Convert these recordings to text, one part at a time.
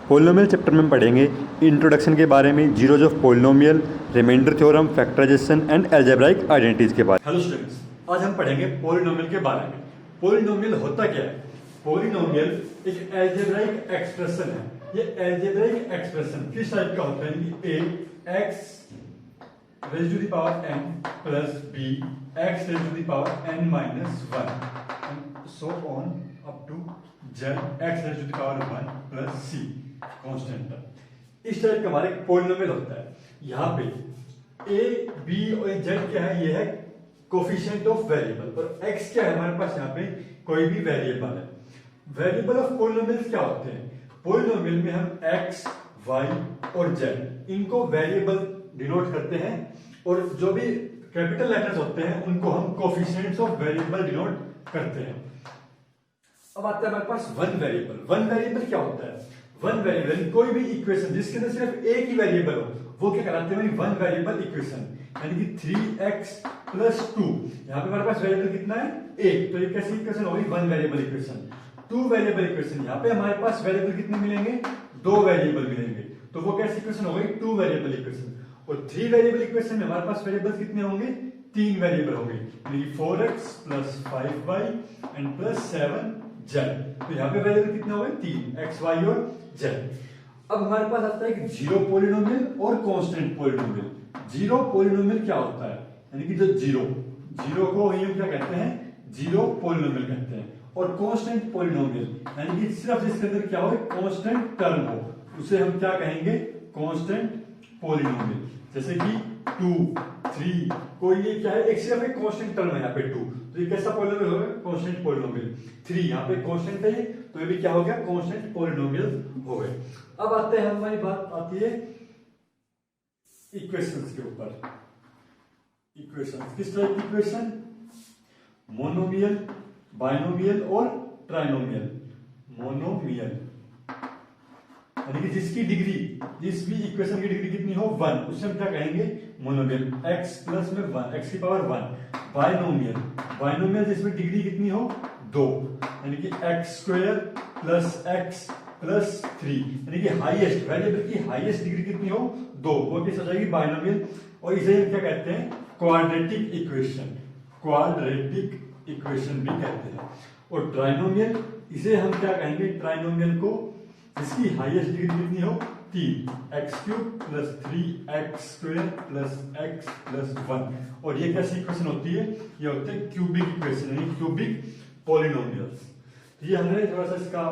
Polynomial chapter में हम पढ़ेंगे इंट्रोडक्शन के बारे में, zeros of polynomial, remainder theorem, factorisation and algebraic identities के बारे में। हेलो स्टूडेंट्स, आज हम पढ़ेंगे पोलिनोमियल के बारे में। पोलिनोमियल होता क्या है? पोलिनोमियल एक अलजेब्राइक एक्सप्रेशन है। ये अलजेब्राइक एक्सप्रेशन किस टाइप का होता है? A x raise to the power n plus b x raise to the power n minus 1 and so on up to z x raise to the power 1 plus c constant. इस type का हमारे polynomial होता है। यहाँ पे a b और z क्या है? ये है कोफिशिएंट ऑफ वेरिएबल और x क्या है हमारे पास? यहाँ पे कोई भी वेरिएबल है। वेरिएबल ऑफ पोलिनोमियल्स क्या होते हैं? पोलिनोमियल में हम x, y और z इनको वेरिएबल डिनोट करते हैं और जो भी कैपिटल लेटर्स होते हैं उनको हम कोफिशिएंट्स ऑफ वेरिएबल डिनोट करते हैं। अब आता है हमारे पास वन वेरिएबल। वन वेरिएबल क्या होता है? वन वेरिएबल कोई भी इक्वेशन जिसके अंदर सिर्फ एक ही वेरिएबल हो वो क्या कहलाते हैं? One variable equation. यानी कि 3x प्लस 2, यहाँ पे हमारे पास वेरिएबल कितना है? एक। तो ये कैसी इक्वेशन होगी? One variable equation. Two variable equation, यहाँ पे हमारे पास वेरिएबल कितने मिलेंगे? दो वेरिएबल मिलेंगे। तो वो कैसी इक्वेशन हो गई? Two variable equation. और थ्री वेरिएबल इक्वेशन में हमारे पास वेरिएबल कितने होंगे? तीन वेरिएबल होंगे, यानी 4x plus 5y and plus 7z। तो यहाँ पे वेरिएबल कितने हो गए? तीन, x, y और z। अब हमारे पास आता है कि जीरो पोलिनोमियल और कांस्टेंट पोलिनोमियल। जीरो पोलिनोमियल क्या होता है? यानी कि जो जीरो को ही हम क्या कहते हैं? जीरो पोलिनोमियल कहते हैं। और कांस्टेंट पोलिनोमियल यानी कि सिर्फ जिसके अंदर क्या हो? कांस्टेंट टर्म हो, उसे हम क्या कहेंगे? Constant polynomial. जैसे कि 2, 3, कोई ये क्या है? एक सिर्फ एक कांस्टेंट टर्म है यहाँ पे 2, तो ये कैसा पोलिनोमियल होगा? Constant polynomial. 3 यहाँ पे कांस्टेंट है, तो ये भी क्या हो गया? कांस्टेंट पोलिनोमियल हो गए। अब आते हैं, हमारी बात आती है इक्वेशंस के ऊपर। इक्वेशंस किस तरह की इक्वेशन? मोनोमियल, बाइनोमियल और ट्राइनोमियल। मोनोमियल यानी कि जिसकी डिग्री, जिस भी इक्वेशन की डिग्री कितनी हो? 1, उससे हम क्या कहेंगे? मोनोमियल। x प्लस में 1, x की पावर 1। बाइनोमियल जिसमें डिग्री कितनी हो? 2, यानी कि x square plus x plus 3, यानी कि हाईएस्ट वेरिएबल की हाईएस्ट डिग्री कितनी हो? 2, वो किस हो जाएगी? बाइनोमियल। और इसे हम क्या कहते हैं? Quadratic equation. क्वाड्रेटिक इक्वेशन भी कहते हैं। और ट्राइनोमियल, इसे हम क्या कहेंगे? ट्राइनोमियल को जिसकी हाईएस्ट डिग्री कितनी हो? 3, x cube plus 3x square plus x plus 1। और ये कैसी इक्वेशन होती है? ये होते हैं क्यूबिक इक्वेशन, यानी क्यूबिक पॉलिनोमियल्स। ये हमने थोड़ा सा इसका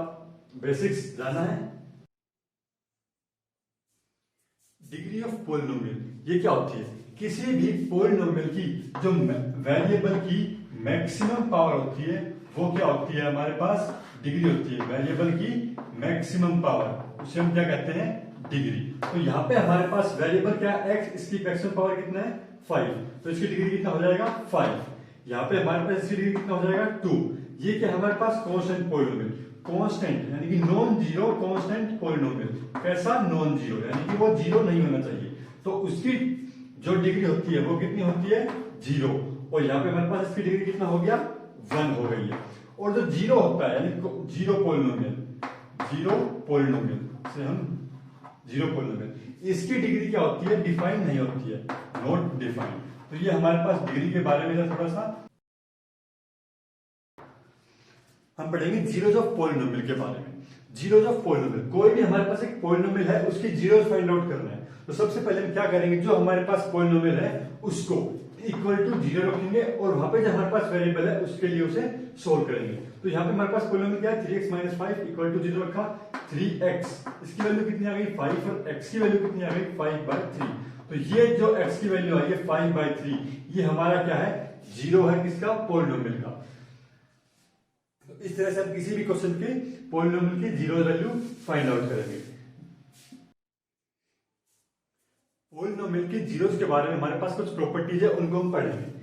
बेसिक्स जाना है। डिग्री ऑफ पॉलिनोमियल ये क्या होती है? किसी भी पॉलिनोमियल की जो वेरिएबल की मैक्सिमम पावर होती है वो क्या होती है? हमारे पास डिग्री होती है। वेरिएबल की मैक्सिमम पावर, उसे हम क्या कहते हैं? डिग्री। तो यहाँ पे हमारे पास वेरिएबल क्या है? x, इसकी मैक्सिमम पावर कितना है? 5, तो इसकी डिग्री कितना हो जाएगा? 5। यहाँ पे हमारे पास इसकी डिग्री कितना हो जाएगा? 2। ये क्या हमारे पास? Constant polynomial. कांस्टेंट यानी कि नॉन जीरो कांस्टेंट पोलिनोमियल। कैसा? नॉन जीरो, यानी कि वो जीरो नहीं होना चाहिए। तो उसकी जो डिग्री होती है वो कितनी होती है? 0। और यहाँ पे हमारे पास इसकी डिग्री कितना हो गया? 1 हो गई है। और जो जीरो होता है यानी जीरो पोलिनोमियल, जीरो पोलिनोमियल से हम जीरो पोलिनोमियल, इसकी डिग्री क्या होती है? डिफाइन नहीं होती है, नॉट डिफाइंड। तो ये हमारे पास डिग्री के बारे में थोड़ा सा हम पढ़ेंगे जीरोज ऑफ पोलिनोमियल के बारे में। जीरोज ऑफ पोलिनोमियल, कोई भी हमारे पास एक पोलिनोमियल है, उसकी जीरोज फाइंड आउट करना है। तो सबसे पहले हम क्या करेंगे? जो हमारे पास पोलिनोमियल है उसको इक्वल टू 0 रखेंगे और वहां पे जो हमारे पास वेरिएबल है उसके लिए उसे सोल्व करेंगे। तो यहाँ पे हमारे पास पोलिनोमियल क्या है? 3x माइनस 5 इक्वल टू 0 रखा। 3x, इसकी वैल्यू कितनी आ गई? 5, और x की वैल्यू कितनी आ गई? 5/3। तो ये जो x की वैल्यू आई है 5/3, ये हमारा क्या है? 0 है। किसका? पोलिनोमियल का। तो इस तरह से हम किसी भी क्वेश्चन के पोलिनोमियल की जीरो वैल्यू फाइंड आउट करेंगे। पोलिनोमियल के जीरोस के बारे में हमारे पास कुछ प्रॉपर्टीज है, उनको हम पढ़ेंगे।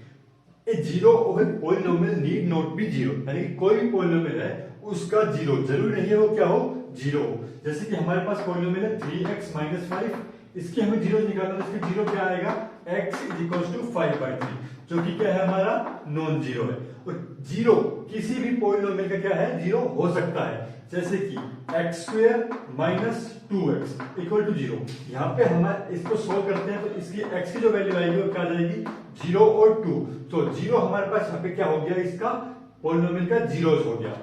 A zero of a polynomial need not be zero, यानी कि कोई भी पोलिनोमियल है उसका जीरो जरूरी नहीं है वो क्या हो? जीरो हो। जैसे कि हमारे पास पोलिनोमियल है 3x माइनस 5, इसके हमें जीरो निकालना है। इसके जीरो क्या आएगा? x इज इक्वल टू 5/3, जो कि क्या है? हमारा नॉन जीरो है। और जीरो किसी भी पोलिनोमियल का क्या है? जीरो हो सकता है। जैसे कि X square minus 2x equal to 0। यहाँ पे हम इसको सोल्व करते हैं तो इसकी x की जो वैल्यू आएगी वो क्या आ जाएगी 0 और 2। तो 0 हमारे पास यहाँ पे क्या हो गया, इसका पॉलिनोमियल का जीरोस हो गया।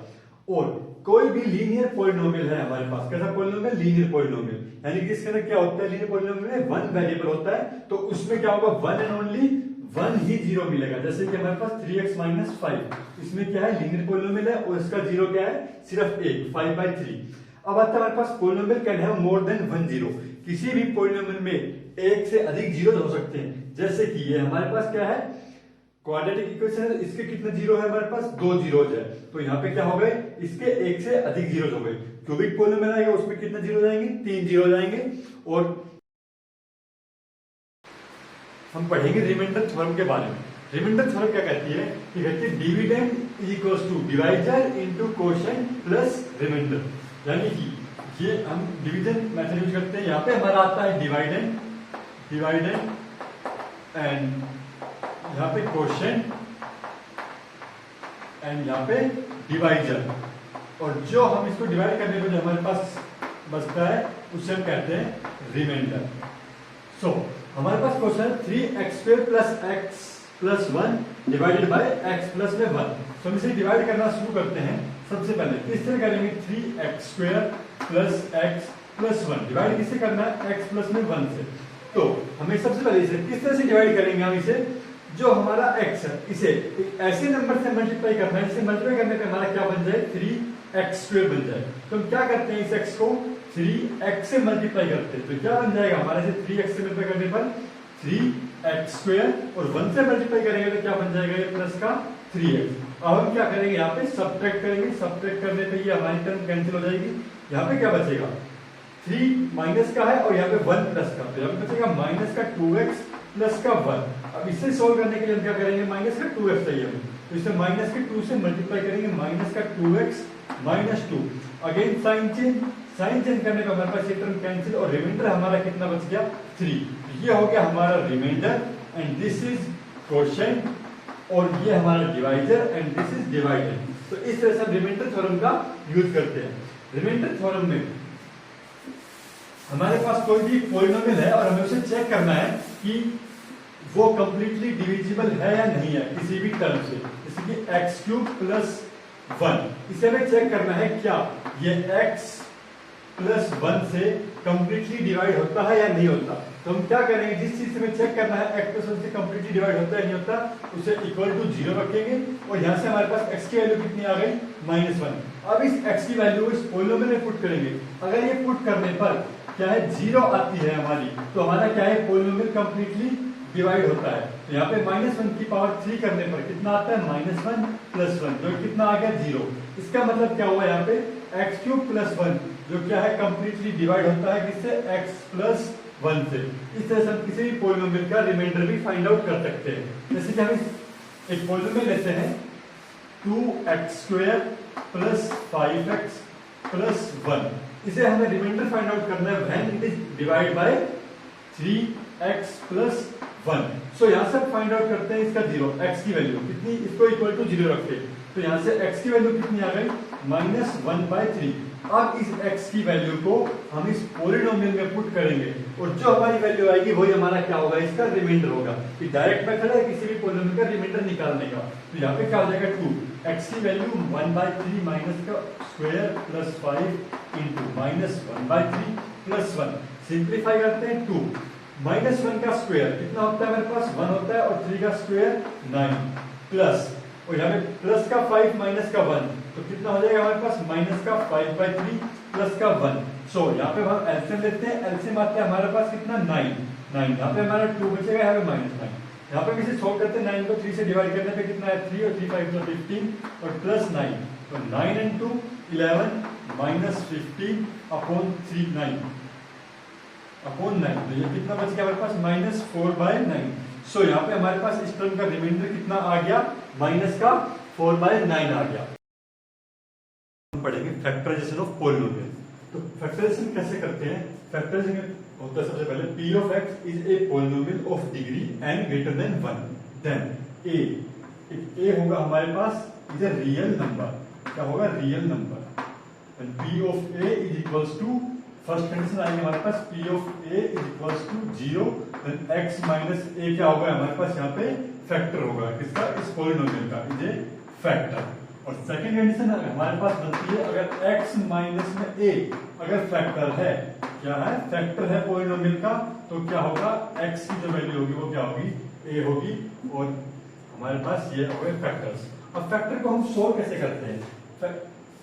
और कोई भी लीनियर पॉलिनोमियल है हमारे पास, कैसा पॉलिनोमियल, लीनियर पॉलिनोमियल, यानी कि इसके अंदर क्या होता है, लीनियर पॉलिनोमियल में वन वेरिएबल होता है, तो उसमें क्या होगा, one and only one he zero मिलेगा। जैसे कि हमारे पास 3x माइनस 5, इसमें क्या है, लीनियर पॉलिनोमियल है और इसका जीरो क्या है, सिर्फ एक, 5/3। अब आता है हमारे पास polynomial can have more than one zero, किसी भी पॉलिनोमियल में एक से अधिक जीरो हो सकते हैं। जैसे कि ये हमारे पास क्या है, क्वाड्रेटिक इक्वेशन है, इसके कितने जीरो है हमारे पास, 2 जीरोज है, तो यहाँ पे क्या हो गए, इसके एक से अधिक जीरोज हो गए। क्यूबिक पॉलिनोमियल आएगा उसमें कितने जीरो जाएंगे, 3 जीरो जाएंगे। और हम पढ़ेंगे रिमाइंडर थ्योरम के बारे में। रिमाइंडर थ्योरम क्या कहती है कि कहती है dividend equals to divisor into quotient plus remainder, यानी कि ये हम डिवीजन मेथड यूज करते हैं। यहाँ पे हमारा आता है डिवाइडेंड एंड यहाँ पे कोशेंट एंड यहाँ पे डिवाइजर, और जो हम इसको डिवाइड करने पर जो हमारे पास बचता है उसे हम कहते हैं रिमाइंडर। सो हमारे पास क्वेश्चन है 3x² plus x plus 1 divided by x plus में 1। तो हम इसे डिवाइड करना शुरू करते हैं। सबसे पहले किस तरह करेंगे, 3x² plus x plus 1 divide किससे करना है, x प्लस में 1 से। तो हमें सबसे पहले इसे किस तरह से डिवाइड करेंगे, हम इसे जो हमारा x है इसे ऐसे नंबर से मल्टीप्लाई करना है, इसे मल्टीप्लाई करने पे हमारा क्या बन जाए, 3x² बन जाए। तो हम क्या करते हैं, इस x को 3x से मल्टीप्लाई करते हैं, तो क्या बन जाएगा हमारे से 3x से मल्टीप्लाई करने पर 3x² और 1 से मल्टीप्लाई करेंगे तो क्या बन जाएगा, ये प्लस का 3x। अब हम क्या करेंगे, यहाँ पे सब्ट्रैक्ट करेंगे, सब्ट्रैक्ट करने पे ये हमारी टर्म कैंसिल हो जाएगी। यहाँ पे क्या बचेगा, 3 माइनस का है और यहाँ पे 1 प्लस का, तो यहाँ पे बचेगा माइनस का 2x प्लस का 1। अब इसे सोल्व करने के लिए हम क्या करेंगे, माइनस का 2x चाहिए हमें, तो इसे माइनस के 2 से मल्टीप्लाई करेंगे, माइनस का 2x minus 2। Again sine change करने पर हमारे पास ये टर्म कैंसिल और रिमाइंडर हमारा कितना बच गया, 3। ये हो गया हमारा remainder and this is quotient, और ये हमारा divisor and this is divider. तो इस तरह से हम रिमाइंडर थ्योरम का यूज करते हैं। रिमाइंडर थ्योरम में हमारे पास कोई भी पॉलिनोमियल है और हमें उसे चेक करना है कि वो कंप्लीटली डिविजिबल है या नहीं है किसी भी टर्म से, जैसे कि x³ प्लस 1, इसे हमें चेक करना है क्या ये x प्लस 1 से कंप्लीटली डिवाइड होता है या नहीं होता। तो हम क्या करेंगे, जिस चीज से हमें चेक करना है x प्लस 1 से कंप्लीटली डिवाइड होता है नहीं होता, उसे इक्वल टू 0 रखेंगे और यहाँ से हमारे पास x की वैल्यू कितनी आ गई, -1। अब इस x की वैल्यू इस पॉलिनोमियल में पुट करेंगे। अगर ये पुट करने पर क्या है, 0 आती है हमारी, तो हमारा क्या है, पॉलिनोमियल कंप्लीटली डिवाइड होता है। तो यहाँ पे -1 की पावर 3 करने पर कितना आता है, -1 प्लस 1, जो कितना आ गया, 0। इसका मतलब क्या हुआ, यहाँ पे x³ प्लस 1 जो क्या है कंप्लीटली डिवाइड होता है किससे, x प्लस 1 से। इस तरह से हम किसी भी पॉलिनोमियल का रिमाइंडर भी फाइंड आउट कर सकते हैं। जैसे कि हम एक पॉलिनोमियल लेते हैं 2x² प्लस 5x प्लस 1, इसे हमें रिमाइंडर फाइंड आउट करना है when it is divide by 3x plus 1। सो यहाँ से फाइंड आउट करते हैं इसका 0, x की वैल्यू कितनी, इसको इक्वल टू 0 रखते हैं, तो यहाँ से x की वैल्यू कितनी आ गई, -1/3। अब इस x की वैल्यू को हम इस पॉलिनोमियल में पुट करेंगे और जो हमारी वैल्यू आएगी वही हमारा क्या होगा, इसका रिमाइंडर होगा। ये डायरेक्ट मेथड है किसी भी पॉलिनोमियल का रिमाइंडर निकालने का। तो यहाँ पे क्या हो जाएगा, 2 x की वैल्यू 1/3 माइनस का square plus 5 into -1/3 plus 1। Simplify करते हैं, 2 -1 का स्क्वायर कितना होता है हमारे पास, 1 होता है, और 3 का स्क्वायर 9 प्लस, और यहाँ पे प्लस का 5 माइनस का 1, तो कितना हो जाएगा हमारे पास, माइनस का 5/3 प्लस का 1। सो यहाँ पे हम एलसीएम लेते हैं, एलसीएम आता है हमारे पास कितना, 9। यहाँ पे हमारा 2 बचेगा, यहाँ पे -9। यहाँ पे इसे सॉल्व करते हैं, 9 को 3 से डिवाइड करने पे कितना है, 3 और 3 5 तो 15 और प्लस 9, तो 9 and 2 11 -15 अपॉन 3 9 अपॉन 9, तो ये कितना बच गया हमारे पास, -4/9। सो यहाँ पे हमारे पास इस टर्म का रिमाइंडर कितना आ गया, -4/9 आ गया। हम पढ़ेंगे फैक्टराइजेशन ऑफ पॉलिनोमियल। तो फैक्टराइजेशन कैसे करते हैं, फैक्टराइजेशन होता है सबसे पहले p of x is a polynomial of degree n greater than 1, then a होगा हमारे पास इज ए रियल नंबर, क्या होगा, real number, P of A is equals to, first condition आएगी हमारे पास P of A is equals to 0, x minus a क्या होगा हमारे पास यहाँ पे फैक्टर होगा किसका, इस पॉलिनोमियल का, इज ए फैक्टर। और सेकंड कंडीशन हमारे पास बनती है अगर x माइनस में a अगर फैक्टर है, क्या है, फैक्टर है पॉलिनोमियल का, तो क्या होगा, x की जो वैल्यू होगी वो क्या होगी, a होगी, और हमारे पास ये हो गए फैक्टर्स। अब फैक्टर को हम सोल्व कैसे करते हैं,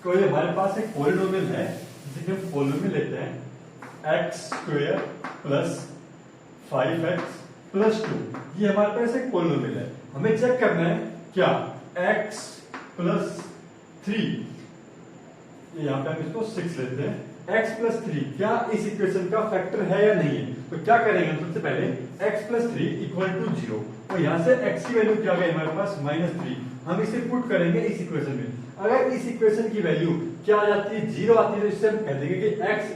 कोई हमारे पास एक पॉलिनोमियल है जिसे हम पॉलिनोमियल लेते हैं x square plus 5x plus 2, ये हमारे पास एक पॉलिनोमियल है, हमें चेक करना है क्या x प्लस 3, यहाँ पे हम इसको 6 लेते हैं, x प्लस 3 क्या इस इक्वेशन का फैक्टर है या नहीं है। तो क्या करेंगे हम सबसे पहले x प्लस 3 इक्वल टू 0, और यहाँ से x की वैल्यू क्या गई हमारे पास -3, हम इसे पुट करेंगे इस इक्वेशन में। अगर इस इक्वेशन की वैल्यू क्या आ जाती है, 0 आती है, तो इससे हम कह देंगे कि x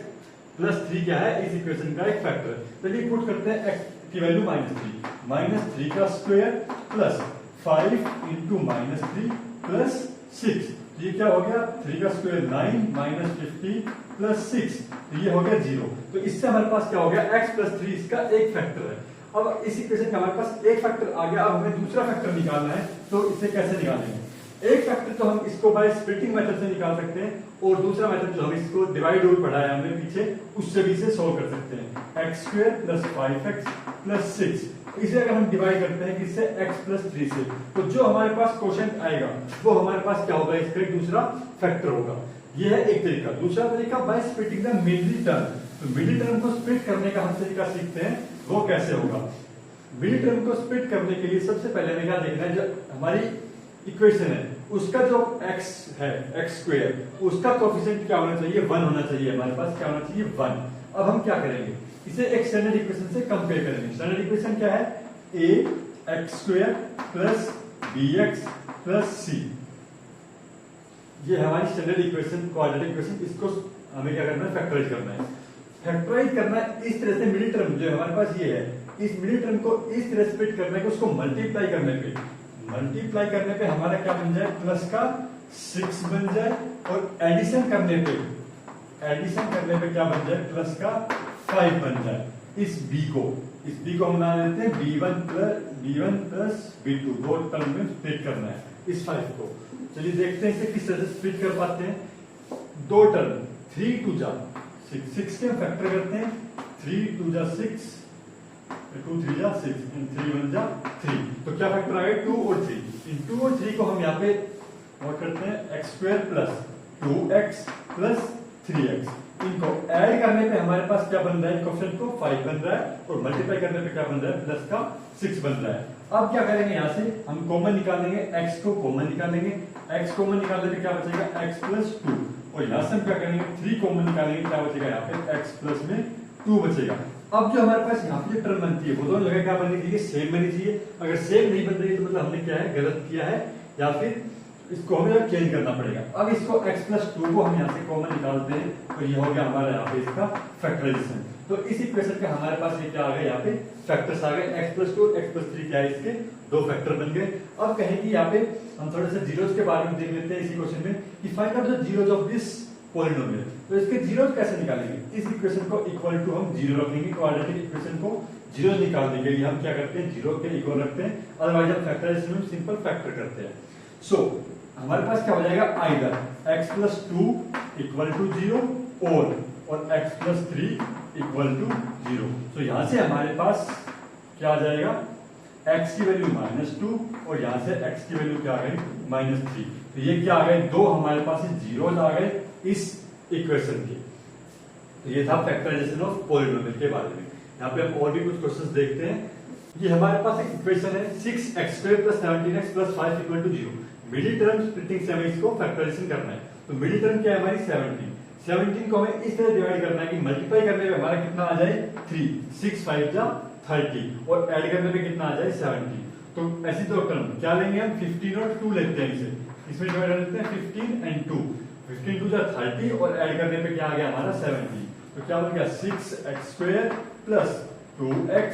प्लस 3 क्या है, इस इक्वेशन का एक फैक्टर है। चलिए पुट करते हैं x की वैल्यू -3 का स्क्वायर प्लस 5 इंटू -3 प्लस 6, ये क्या हो गया, 3 का स्क्वायर 9 माइनस 50 प्लस 6, तो ये हो गया 0। तो इससे हमारे पास क्या हो गया, x प्लस 3 इसका एक फैक्टर है। अब इस इक्वेशन का हमारे पास एक फैक्टर आ गया, अब हमें दूसरा फैक्टर निकालना है, तो इसे कैसे निकालेंगे। एक फैक्टर तो हम इसको बाय स्प्लिटिंग मेथड से निकाल सकते हैं, और दूसरा मेथड जो हम इसको डिवाइड रूल पढ़ा है हमने पीछे, उससे भी इसे सोल्व कर सकते हैं। X square plus 5x plus 6, इसे अगर हम डिवाइड करते हैं किससे, x प्लस 3 से, तो जो हमारे पास क्वोशिएंट आएगा वो हमारे पास क्या होगा, इसका एक दूसरा फैक्टर होगा। ये है एक तरीका। दूसरा तरीका by splitting the middle term, तो मिडिल टर्म को स्प्लिट करने का हम तरीका सीखते हैं, वो कैसे होगा। मिडिल टर्म को स्प्लिट करने के लिए सबसे पहले हमें क्या देखना है, जो हमारी इक्वेशन है उसका जो x है, x स्क्वायर, उसका कोएफिशिएंट क्या होना चाहिए, 1 होना चाहिए, हमारे पास क्या होना चाहिए, 1। अब हम क्या करेंगे, इसे एक स्टैंडर्ड इक्वेशन से कंपेयर करेंगे। स्टैंडर्ड इक्वेशन क्या है, a x square plus bx plus c, ये हमारी स्टैंडर्ड इक्वेशन, क्वाड्रेटिक इक्वेशन, इसको हमें क्या करना है, फैक्टराइज करना है। फैक्टराइज करना है इस तरह से, मिडिल टर्म जो हमारे पास ये है, इस मिडिल टर्म को इस तरह स्प्लिट करने को, उसको मल्टीप्लाई करने पे हमारा क्या बन जाए, प्लस का 6 बन जाए, और एडिशन करने पे क्या बन जाए, प्लस का 5 बन जाए। इस b को हम बना लेते हैं b1 प्लस b2, दो टर्म में स्प्लिट करना है इस 5 को। चलिए देखते हैं इसे किस तरह से स्प्लिट कर पाते हैं। दो टर्म 3 2 जा 6 के फैक्टर करते हैं, 3 2 जा 6, 2 3 जा 6, 3 1 जा 3, तो क्या फैक्टर आ गया, 2 और 3। इन 2 और 3 को हम यहाँ पे और करते हैं x square plus 2x plus 3x, इनको ऐड करने पे हमारे पास क्या बन रहा है, क्वोशिएंट को 5 बन रहा है, और मल्टीप्लाई करने पे क्या बन रहा है, प्लस का 6 बन रहा है। अब क्या करेंगे, यहाँ से हम कॉमन निकालेंगे, x को कॉमन निकालेंगे, x कॉमन निकालने पे क्या बचेगा, x प्लस 2, और यहाँ से हम क्या करेंगे, 3 कॉमन निकालेंगे, क्या बचेगा यहाँ पे, x प्लस में 2 बचेगा। अब जो हमारे पास यहाँ पे टर्म बनती है वो दोनों जगह क्या बननी चाहिए, सेम बननी चाहिए। अगर सेम नहीं बन रही है तो मतलब हमने क्या है, गलत किया है, या फिर इसको हमें चेंज करना पड़ेगा। अब इसको x प्लस 2 को हम यहाँ से कॉमन निकालते हैं, तो ये हो गया हमारा यहाँ पे इसका फैक्टराइजेशन। तो इस इक्वेशन का हमारे पास ये क्या आ गया, यहाँ पे फैक्टर्स आ गए, x प्लस 2 x प्लस 3 क्या है, इसके दो फैक्टर बन गए। अब कहेंगे यहाँ पे हम थोड़े से जीरोस के बारे में देख लेते हैं इस इक्वेशन में, कि find out the zeros of this polynomial. तो इसके जीरोस कैसे निकालेंगे, इस इक्वेशन को इक्वल टू हम 0 रखेंगे, क्वाड्रेटिक इक्वेशन को 0 निकालने के लिए हम क्या करते हैं, 0 के इक्वल रखते हैं, अदरवाइज हम फैक्टराइजेशन में सिंपल फैक्टर करते हैं। सो हमारे पास क्या हो जाएगा, either x plus 2 equal to 0 और x प्लस 3 इक्वल टू 0। तो यहां से हमारे पास क्या आ जाएगा, x की वैल्यू -2, और यहां से x की वैल्यू क्या आ गई, -3। तो ये क्या आ गए, दो हमारे पास जीरोस आ गए इस इक्वेशन के। तो ये था फैक्टराइजेशन ऑफ पॉलिनोमियल के बारे में। यहाँ पे हम और भी कुछ क्वेश्चंस देखते हैं। ये हमारे पास एक इक्वेशन है 6x² + 17x + 5 = 0। Middle term splitting से हमें इसको फैक्टराइजेशन करना है। तो मिडिल टर्म क्या है हमारी 17 को हमें इस तरह डिवाइड करना है कि मल्टीप्लाई करने पे हमारा कितना आ जाए 3, 6 5 जा 30, और ऐड करने पे कितना आ जाए 70। तो ऐसी दो टर्म क्या लेंगे हम, 15 और 2 लेते हैं इसे, इसमें डिवाइड कर देते हैं 15 and 2, 15 2 जा 30, और ऐड करने पे क्या आ गया हमारा 70। तो क्या बन गया 6x² + 2x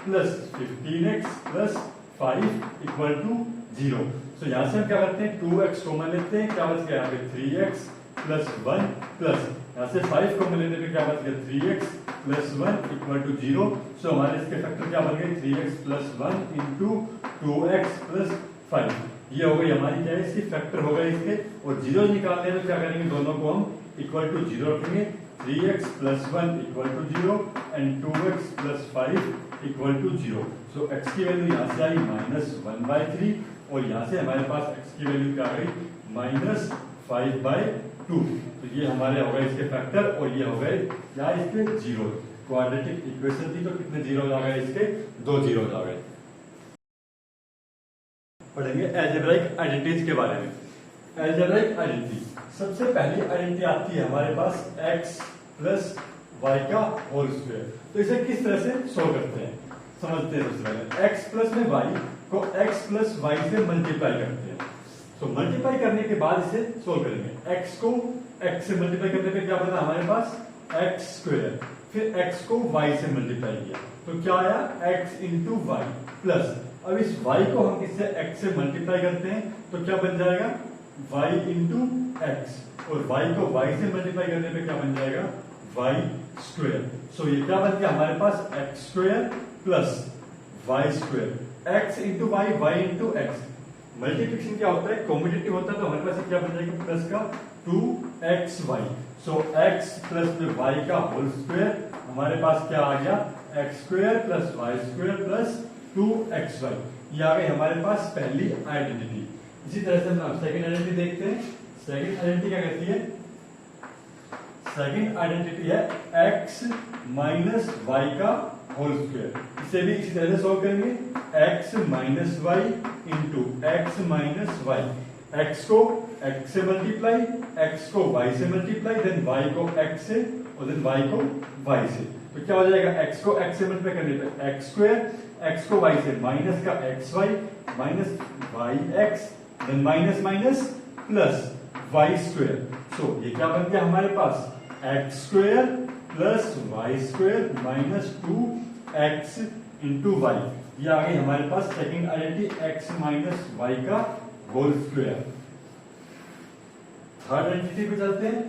+ 15x + 5 = 0। तो यहां से हम क्या करते हैं 2x कॉमन लेते हैं, क्या बच गया यहाँ पे 3x प्लस 1 प्लस यहाँ से 5 को लेने पे क्या बच गया 3x प्लस 1 इक्वल टू 0। सो हमारे इसके फैक्टर क्या बन गए 3x plus 1 into 2x plus 5। ये हो गई हमारी क्या है इसकी फैक्टर हो गए इसके, और जीरो निकालने में क्या करेंगे दोनों को हम इक्वल टू 0 रखेंगे। 3x plus 1 equal to 0 and 2x plus 5 equal to 0। So x की वैल्यू यहाँ से आई -1/3 और यहाँ से हमारे पास x की वैल्यू क्या आ गई -5/2। तो ये हमारे हो गए इसके फैक्टर और ये हो गए क्या इसके जीरो। क्वाड्रेटिक इक्वेशन थी तो कितने जीरो आ गए इसके 2 जीरो आ गए। पढ़ेंगे अलजेब्राइक आइडेंटिटीज के बारे में। अलजेब्राइक आइडेंटिटी सबसे पहली आइडेंटिटी आती है हमारे पास x प्लस वाई का होल स्क्वायर। तो इसे किस तरह से सोल्व करते हैं समझते हैं। सबसे पहले x प्लस में y को x प्लस वाई से मल्टीप्लाई करते हैं। तो मल्टीप्लाई करने के बाद इसे सोल्व करेंगे। x को x से मल्टीप्लाई करने पे क्या बना हमारे पास x स्क्वायर, फिर x को y से मल्टीप्लाई किया तो क्या आया x इंटू वाई प्लस, अब इस y को हम किससे x से मल्टीप्लाई करते हैं तो क्या बन जाएगा y इंटू एक्स, और y को y से मल्टीप्लाई करने पे क्या बन जाएगा y स्क्वायर। सो ये क्या बन गया हमारे पास x square plus y square, x into Y Y into X. Multiplication क्या होता है कॉम्बिनेटिव होता है तो हमारे पास क्या बन जाएगा प्लस का 2xy। सो x प्लस में y का होल स्क्वायर, हमारे पास क्या आ गया x square plus Y square plus 2xy। ये आ गई हमारे पास पहली आइडेंटिटी। इसी तरह से हम सेकंड आइडेंटिटी देखते हैं। सेकंड आइडेंटिटी क्या कहती है, सेकंड आइडेंटिटी है x माइनस वाई का होल स्क्वायर। इसे भी इसी तरह से सॉल्व करेंगे x minus Y into X minus Y. x को x से मल्टीप्लाई, x को y से मल्टीप्लाई, देन y को x से और देन y को y से। तो क्या हो जाएगा x को x से मल्टीप्लाई करने पे x स्क्वायर, x को y से माइनस का xy minus yx, then minus minus plus y square. So ये क्या बन गया हमारे पास x square plus Y square minus 2x into y. ये आ गई हमारे पास second identity x minus Y का होल स्क्वायर। थर्ड आइडेंटिटी पे चलते हैं।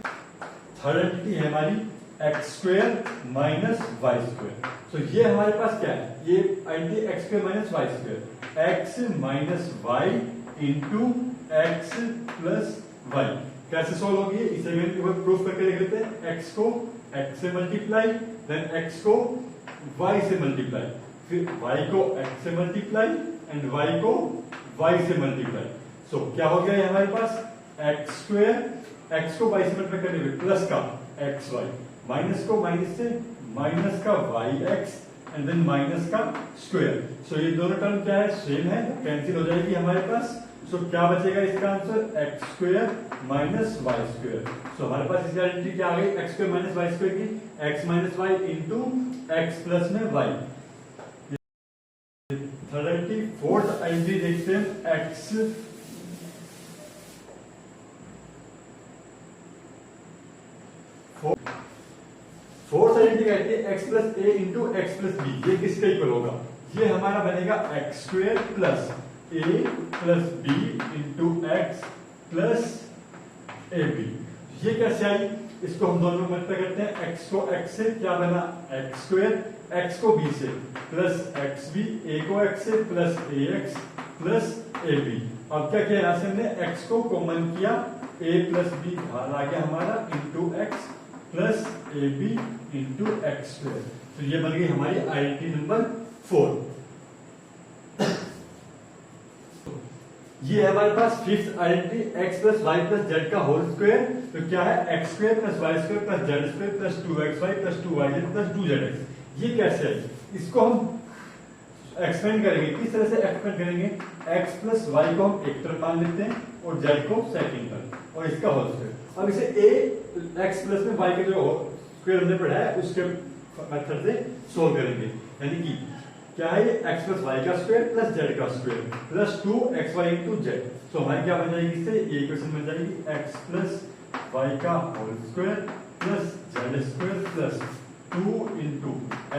थर्ड आइडेंटिटी है हमारी x square minus Y square. तो ये हमारे पास क्या है, ये identity x square minus Y square, x minus Y into x plus Y. कैसे सोल्व होगी इसे भी प्रूफ करके देख लेते हैं। x को x से मल्टीप्लाई, देन x को y से मल्टीप्लाई, फिर y को x से मल्टीप्लाई एंड y को y से मल्टीप्लाई। सो क्या हो गया हमारे पास x स्क्वायर, x को y से मल्टीप्लाई करने पे प्लस का xy, माइनस को माइनस से माइनस का yx एंड देन माइनस का स्क्वायर। सो ये दोनों टर्म क्या है सेम है, कैंसिल हो जाएगी हमारे पास। सो क्या बचेगा इसका answer x square minus Y square. So हमारे पास इसकी आइडेंटिटी क्या आ गई x square minus Y square की, x minus Y into x plus में y. Third identity. Fourth identity देखते हैं एक्स फोर्थ आइडेंटिटी कहती है x plus a into x plus b. ये किसके इक्वल होगा, ये हमारा बनेगा x square plus a plus b into x plus A b. ये कैसे आई, इसको हम दोनों मल्टीप्लाई करते हैं। एक्स को एक्स से क्या बना एक्स स्क्वायर, एक्स को बी से प्लस एक्स बी, ए को एक्स से plus A X plus A B. अब क्या किया यहां से हमने एक्स को कॉमन किया, ए प्लस बी बाहर आ गया हमारा इंटू एक्स प्लस ए बी इंटू एक्स स्क्वायर। तो ये बन गई हमारी आइडेंटिटी नंबर 4। ये है हमारे पास fifth identity x plus Y plus z का होल स्क्वायर। तो क्या है x square plus Y square plus Z square plus 2xy plus 2yz plus 2zx। ये कैसे है, इसको हम एक्सपेंड करेंगे। किस तरह से एक्सपेंड करेंगे, x प्लस वाई को हम एक तरफ मान लेते हैं और z को सेकंड तरफ और इसका होल स्क्वायर। अब इसे a x प्लस में y के जो स्क्वायर हमने पढ़ा है उसके मेथड से सोल्व करेंगे। यानी कि क्या है ये x प्लस वाई का स्क्वायर प्लस जेड का square plus 2xy into z. So हमारी क्या बन जाएगी इससे, ये इक्वेशन बन जाएगी x प्लस वाई का whole square plus Z square plus 2 into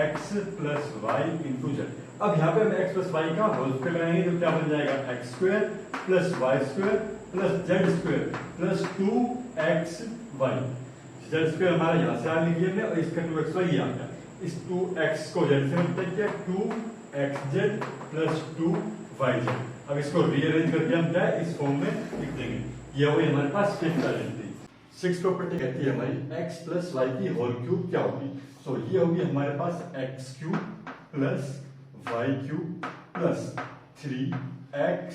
x plus Y into Z. अब यहाँ पे हम x प्लस वाई का होल स्क्वायर लगाएंगे तो क्या बन जाएगा X square plus Y square plus Z square plus 2x Y. Z square हमारा यहाँ से आ लिया है और इसका 2xy ये आ गया। इस 2x को जेड से मल्टीप्लाई किया 2xz प्लस 2yz। अब इसको रीअरेंज करके हम क्या इस फॉर्म में लिख देंगे। ये हुई हमारे पास फिफ्थ आइडेंटिटी। सिक्स प्रॉपर्टी कहती है हमारी x प्लस वाई की होल क्यूब क्या होगी। सो ये होगी हमारे पास x cube plus Y cube plus 3x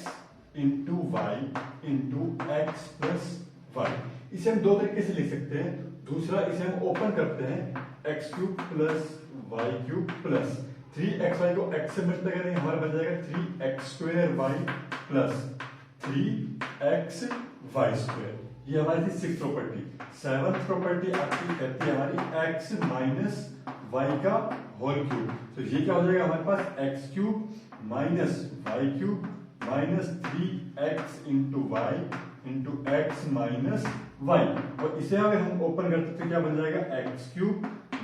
into Y into x plus Y. इसे हम दो तरीके से लिख सकते हैं। दूसरा इसे हम ओपन करते हैं X cube plus Y cube plus 3xy को x से मल्टीप्लाई करेंगे हमारा बन जाएगा 3x square Y plus 3x Y square. ये हमारी थी सिक्स प्रॉपर्टी। सेवंथ प्रॉपर्टी आपकी कहती है हमारी x माइनस वाई का होल क्यूब। तो ये क्या हो जाएगा हमारे पास x cube minus Y cube minus 3x into Y into X minus Y. और इसे अगर हम ओपन करते तो क्या बन जाएगा x cube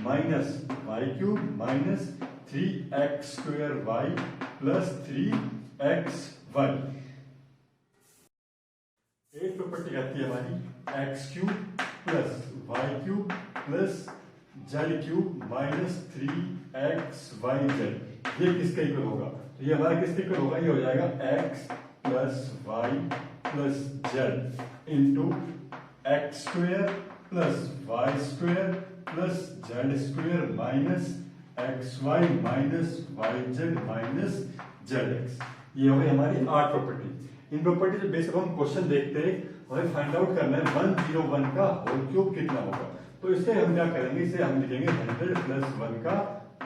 minus Y cube minus 3x square Y plus 3x Y. Eight property कहती है हमारी x cube plus Y cube plus Z cube minus 3x Y Z. ये किसका इक्वल होगा। तो ये हमारा किसका इक्वल होगा। ये हो जाएगा x plus Y plus Z into X square plus Y square plus Z square minus X Y minus Y Z minus Z X. ये हो गई हमारी आठ प्रॉपर्टी। इन प्रॉपर्टी से बेस हम क्वेश्चन देखते हैं, हमें फाइंड आउट करना है 101 का होल क्यूब कितना होगा। तो इससे हम क्या करेंगे, इसे हम लिखेंगे 100 प्लस 1 का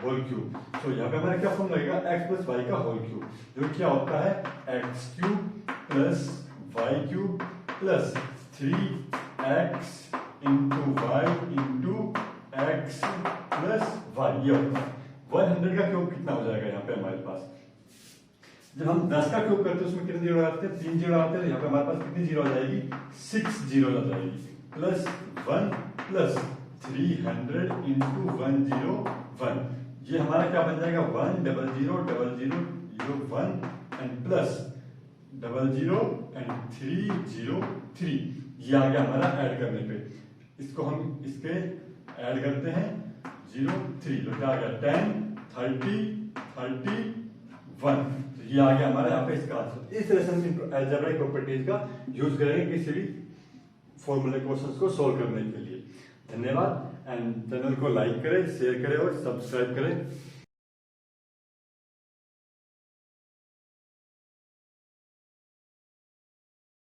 होल क्यूब। तो यहाँ पे हमारा क्या फॉर्म लगेगा x प्लस वाई का होल क्यूब, जो क्या होता है x cube plus Y cube plus 3x into Y into x plus Y. ये होता है 100 का क्यूब कितना हो जाएगा यहाँ पे हमारे पास। जब हम 10 का क्यूब करते हैं उसमें कितने जीरो आते हैं, 3 जीरो आते हैं। तो यहाँ पे हमारे पास कितनी जीरो आ जाएगी, 6 जीरो आ जाएगी प्लस 1 प्लस 300 इंटू 101। ये हमारा क्या बन जाएगा 1000001 एंड प्लस 00 एंड 303। ये आ गया हमारा ऐड करने पे। इसको हम इसके ऐड करते हैं 03 तो क्या आ गया 10 30 31। तो ये आ गया हमारा यहाँ पे इसका आंसर। इस तरह से हम अलजेब्रिक प्रॉपर्टीज का यूज करेंगे किसी भी फॉर्मूले क्वेश्चंस को सॉल्व करने के लिए। धन्यवाद एंड चैनल को लाइक करें, शेयर करें और सब्सक्राइब करें।